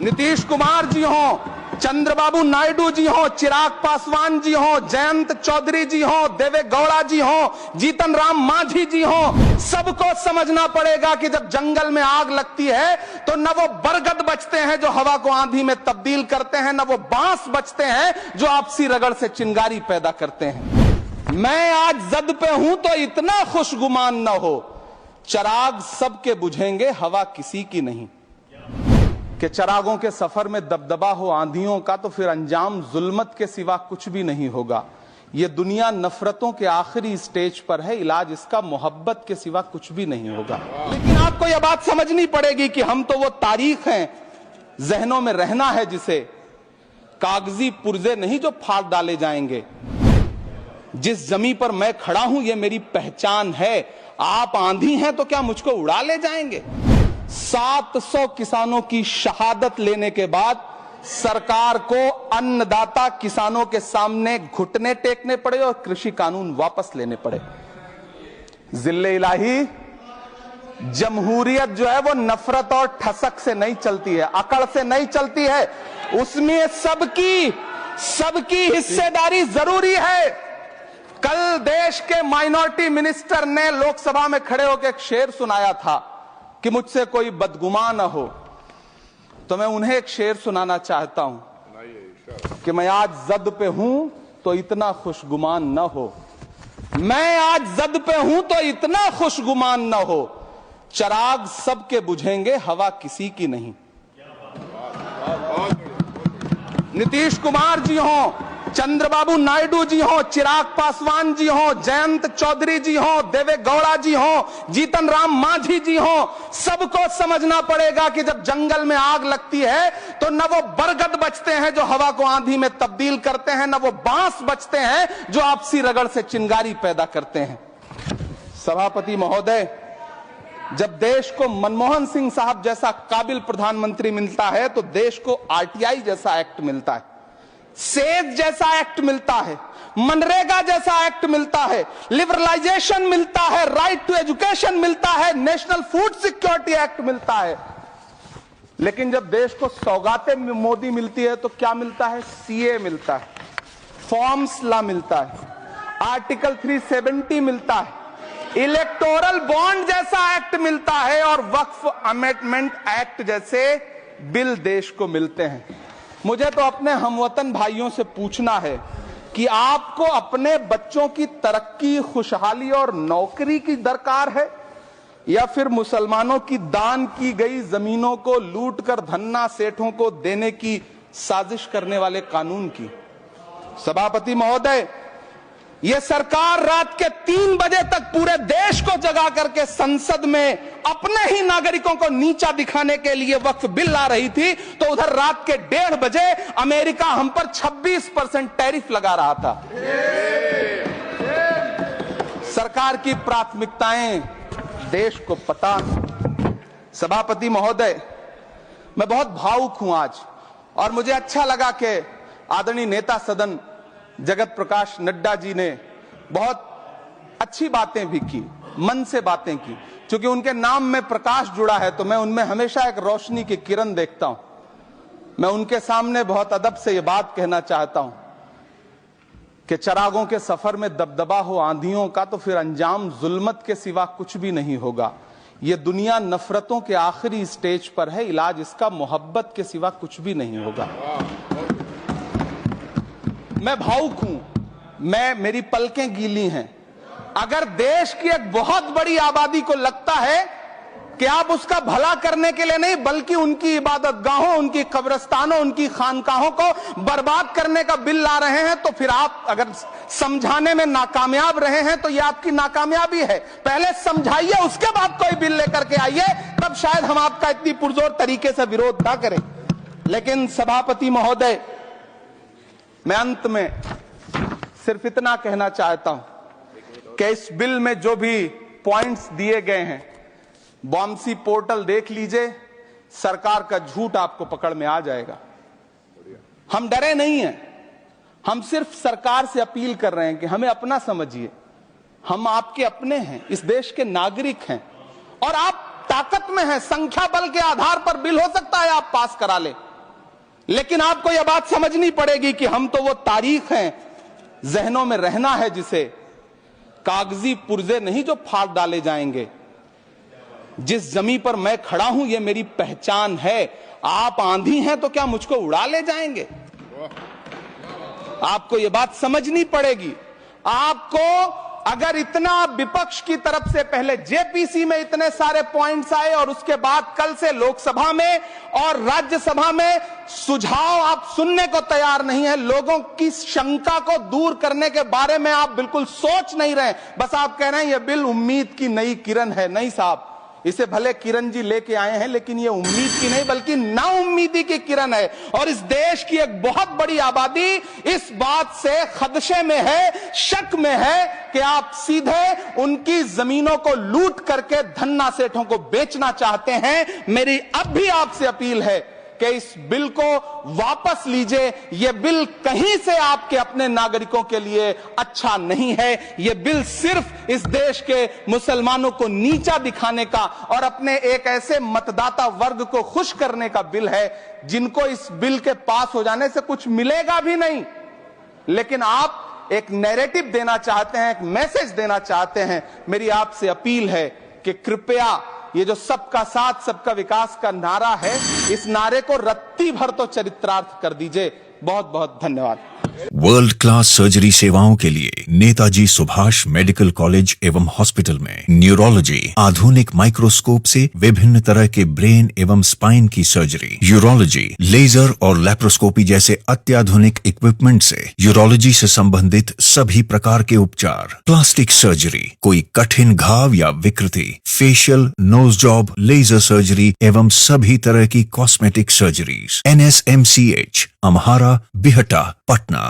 नीतीश कुमार जी हों, चंद्रबाबू नायडू जी हों, चिराग पासवान जी हों, जयंत चौधरी जी हों, देवे गौड़ा जी हों, जीतन राम मांझी जी हों, सबको समझना पड़ेगा कि जब जंगल में आग लगती है तो न वो बरगद बचते हैं जो हवा को आंधी में तब्दील करते हैं, न वो बांस बचते हैं जो आपसी रगड़ से चिंगारी पैदा करते हैं। मैं आज जद पे हूं तो इतना खुशगुमान न हो, चिराग सबके बुझेंगे हवा किसी की नहीं। कि चिरागों के सफर में दबदबा हो आंधियों का तो फिर अंजाम जुल्मत के सिवा कुछ भी नहीं होगा। ये दुनिया नफरतों के आखिरी स्टेज पर है, इलाज इसका मोहब्बत के सिवा कुछ भी नहीं होगा। लेकिन आपको यह बात समझनी पड़ेगी कि हम तो वो तारीख हैं, जहनों में रहना है जिसे, कागजी पुर्जे नहीं जो फाड़ डाले जाएंगे। जिस जमी पर मैं खड़ा हूं ये मेरी पहचान है। आप आंधी हैं तो क्या मुझको उड़ा ले जाएंगे? 700 किसानों की शहादत लेने के बाद सरकार को अन्नदाता किसानों के सामने घुटने टेकने पड़े और कृषि कानून वापस लेने पड़े। जिल्ले इलाही, जमहूरियत जो है वो नफरत और ठसक से नहीं चलती है, अकड़ से नहीं चलती है, उसमें सबकी हिस्सेदारी जरूरी है। कल देश के माइनॉरिटी मिनिस्टर ने लोकसभा में खड़े होकर एक शेर सुनाया था कि मुझसे कोई बदगुमान न हो, तो मैं उन्हें एक शेर सुनाना चाहता हूं कि मैं आज जद पे हूं तो इतना खुशगुमान न हो। मैं आज जद पे हूं तो इतना खुशगुमान न हो, चिराग सबके बुझेंगे हवा किसी की नहीं। नीतीश कुमार जी हों, चंद्रबाबू नायडू जी हों, चिराग पासवान जी हों, जयंत चौधरी जी हों, देवे गौड़ा जी हों, जीतन राम मांझी जी हों, सबको समझना पड़ेगा कि जब जंगल में आग लगती है तो न वो बरगद बचते हैं जो हवा को आंधी में तब्दील करते हैं, न वो बांस बचते हैं जो आपसी रगड़ से चिंगारी पैदा करते हैं। सभापति महोदय, जब देश को मनमोहन सिंह साहब जैसा काबिल प्रधानमंत्री मिलता है तो देश को आरटीआई जैसा एक्ट मिलता है, सेज जैसा एक्ट मिलता है, मनरेगा जैसा एक्ट मिलता है, लिबरलाइजेशन मिलता है, राइट टू एजुकेशन मिलता है, नेशनल फूड सिक्योरिटी एक्ट मिलता है। लेकिन जब देश को सौगातें मोदी मिलती है तो क्या मिलता है? सीए मिलता है, फॉर्म्स लॉ मिलता है, आर्टिकल 370 मिलता है, इलेक्टोरल बॉन्ड जैसा एक्ट मिलता है और वक्फ अमेंडमेंट एक्ट जैसे बिल देश को मिलते हैं। मुझे तो अपने हमवतन भाइयों से पूछना है कि आपको अपने बच्चों की तरक्की, खुशहाली और नौकरी की दरकार है या फिर मुसलमानों की दान की गई जमीनों को लूटकर धन्ना सेठों को देने की साजिश करने वाले कानून की? सभापति महोदय, यह सरकार रात के 3 बजे तक पूरे देश को जगा करके संसद में अपने ही नागरिकों को नीचा दिखाने के लिए वक्फ बिल ला रही थी, तो उधर रात के 1:30 बजे अमेरिका हम पर 26% टैरिफ लगा रहा था। सरकार की प्राथमिकताएं देश को पता। सभापति महोदय, मैं बहुत भावुक हूं आज, और मुझे अच्छा लगा कि आदरणीय नेता सदन जगत प्रकाश नड्डा जी ने बहुत अच्छी बातें भी की, मन से बातें की। क्योंकि उनके नाम में प्रकाश जुड़ा है तो मैं उनमें हमेशा एक रोशनी की किरण देखता हूं। मैं उनके सामने बहुत अदब से यह बात कहना चाहता हूं कि चिरागों के सफर में दबदबा हो आंधियों का तो फिर अंजाम जुल्मत के सिवा कुछ भी नहीं होगा। ये दुनिया नफरतों के आखिरी स्टेज पर है, इलाज इसका मोहब्बत के सिवा कुछ भी नहीं होगा। मैं भावुक हूं, मेरी पलकें गीली हैं। अगर देश की एक बहुत बड़ी आबादी को लगता है कि आप उसका भला करने के लिए नहीं बल्कि उनकी इबादतगाहों, उनकी कब्रिस्तानों, उनकी खानकाहों को बर्बाद करने का बिल ला रहे हैं, तो फिर आप अगर समझाने में नाकामयाब रहे हैं तो यह आपकी नाकामयाबी है। पहले समझाइए, उसके बाद कोई बिल लेकर के आइए, तब शायद हम आपका इतनी पुरजोर तरीके से विरोध ना करें। लेकिन सभापति महोदय, मैं अंत में सिर्फ इतना कहना चाहता हूं कि इस बिल में जो भी पॉइंट्स दिए गए हैं, बॉम्सी पोर्टल देख लीजिए, सरकार का झूठ आपको पकड़ में आ जाएगा। हम डरे नहीं हैं, हम सिर्फ सरकार से अपील कर रहे हैं कि हमें अपना समझिए। हम आपके अपने हैं, इस देश के नागरिक हैं और आप ताकत में हैं। संख्या बल के आधार पर बिल हो सकता है आप पास करा लें, लेकिन आपको यह बात समझनी पड़ेगी कि हम तो वो तारीख हैं, जहनों में रहना है जिसे, कागजी पुर्जे नहीं जो फाड़ डाले जाएंगे। जिस जमी पर मैं खड़ा हूं ये मेरी पहचान है। आप आंधी हैं तो क्या मुझको उड़ा ले जाएंगे? आपको यह बात समझनी पड़ेगी। आपको अगर इतना विपक्ष की तरफ से पहले जेपीसी में इतने सारे पॉइंट्स आए और उसके बाद कल से लोकसभा में और राज्यसभा में सुझाव आप सुनने को तैयार नहीं है, लोगों की शंका को दूर करने के बारे में आप बिल्कुल सोच नहीं रहे, बस आप कह रहे हैं यह बिल उम्मीद की नई किरण है। नहीं साहब, इसे भले किरण जी लेके आए हैं लेकिन ये उम्मीद की नहीं बल्कि नाउम्मीदी की किरण है। और इस देश की एक बहुत बड़ी आबादी इस बात से खदशे में है, शक में है कि आप सीधे उनकी जमीनों को लूट करके धन्ना सेठों को बेचना चाहते हैं। मेरी अब भी आपसे अपील है कि इस बिल को वापस लीजिए। यह बिल कहीं से आपके अपने नागरिकों के लिए अच्छा नहीं है। यह बिल सिर्फ इस देश के मुसलमानों को नीचा दिखाने का और अपने एक ऐसे मतदाता वर्ग को खुश करने का बिल है जिनको इस बिल के पास हो जाने से कुछ मिलेगा भी नहीं। लेकिन आप एक नैरेटिव देना चाहते हैं, एक मैसेज देना चाहते हैं। मेरी आपसे अपील है कि कृपया ये जो सबका साथ सबका विकास का नारा है, इस नारे को रत्ती भर तो चरित्रार्थ कर दीजिए। बहुत बहुत धन्यवाद। वर्ल्ड क्लास सर्जरी सेवाओं के लिए नेताजी सुभाष मेडिकल कॉलेज एवं हॉस्पिटल में न्यूरोलॉजी, आधुनिक माइक्रोस्कोप से विभिन्न तरह के ब्रेन एवं स्पाइन की सर्जरी, यूरोलॉजी, लेजर और लैप्रोस्कोपी जैसे अत्याधुनिक इक्विपमेंट से यूरोलॉजी से संबंधित सभी प्रकार के उपचार, प्लास्टिक सर्जरी, कोई कठिन घाव या विकृति, facial, nose job, laser surgery एवं सभी तरह की cosmetic surgeries. NSMCH, Amhara, Bihta, Patna.